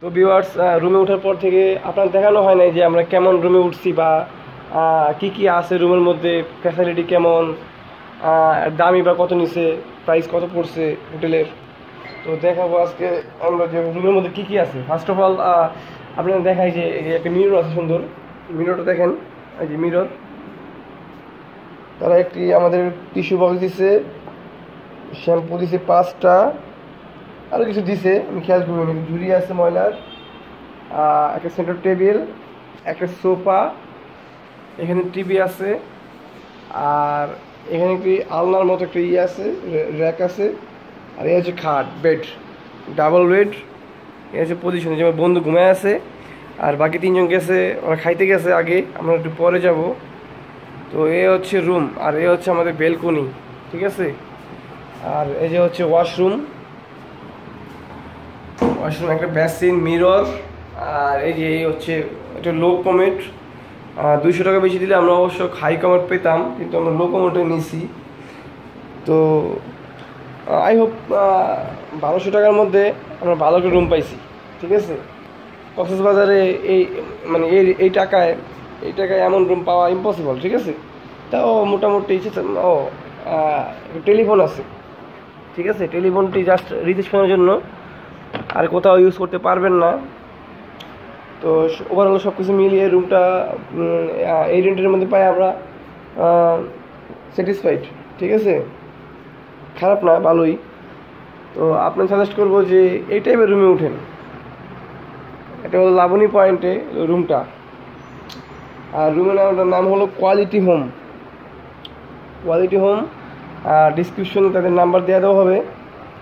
তো ভিউয়ার্স, রুমে ওঠার পর থেকে আপনার দেখানো হয় নাই যে আমরা কেমন রুমে উঠছি বা কি কি আছে রুমের মধ্যে, ফ্যাসিলিটি কেমন, দামি বা কত নিছে, প্রাইস কত পড়ছে হোটেলের। তো দেখাবো আজকে আমরা যে রুমের মধ্যে কি কি আছে। ফার্স্ট অফ অল আপনারা দেখাই যে একটা মিরর আছে সুন্দর, মিররটা দেখেন, এই যে মিরর। তারা একটি আমাদের টিস্যু বক্স দিছে, শ্যাম্পু দিছে 5টা, আরও কিছু দিছে আমি খেয়াল করি। ঝুড়ি আছে ময়লার, একটা সেন্টার টেবিল, একটা সোফা, এখানে টিভি আছে, আর এখানে একটি আলনার মতো একটা আছে, র্যাক আছে, আর এই হচ্ছে খাট, বেড, ডাবল বেড। এই হচ্ছে পজিশনে, যেমন বন্ধু ঘুমায় আছে আর বাকি 3জন গেছে, ওরা খাইতে গেছে আগে, আমরা একটু পরে যাব। তো এ হচ্ছে রুম, আর এ হচ্ছে আমাদের বেলকনি, ঠিক আছে। আর এই যে হচ্ছে ওয়াশরুম, একটা বেসিন, মিরর, আর এই যে এই হচ্ছে এটা লো কমেট। 200 টাকা বেশি দিলে আমরা অবশ্য হাই কমেট পেতাম, কিন্তু আমরা লো কমেটে নিছি। তো আই হোপ 1200 টাকার মধ্যে আমরা ভালো একটা রুম পাইছি, ঠিক আছে। কক্সবাজারে মানে এই টাকায় এমন রুম পাওয়া ইম্পসিবল, ঠিক আছে। তাও মোটামুটি টেলিফোন আছে, ঠিক আছে। টেলিফোনটি জাস্ট রিসেপশনের জন্য, আর কোথাও ইউজ করতে পারবেন না। তো ওভারঅল সব কিছু মিলিয়ে রুমটা এই রেন্টের মধ্যে পাই আমরা স্যাটিসফাইড, ঠিক আছে। খারাপ না, ভালোই। তো আপনার সাজেস্ট করবো যে এই টাইপের রুমে উঠেন। এটা হলো লাবণী পয়েন্টে রুমটা, আর রুমের নাম হলো কোয়ালিটি হোম। ডিসক্রিপশনে তাদের নাম্বার দেওয়া দেওয়া হবে,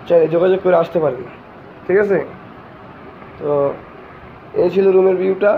চাইলে যোগাযোগ করে আসতে পারেন, ঠিক আছে। তো এই ছিল রুমের ভিউটা।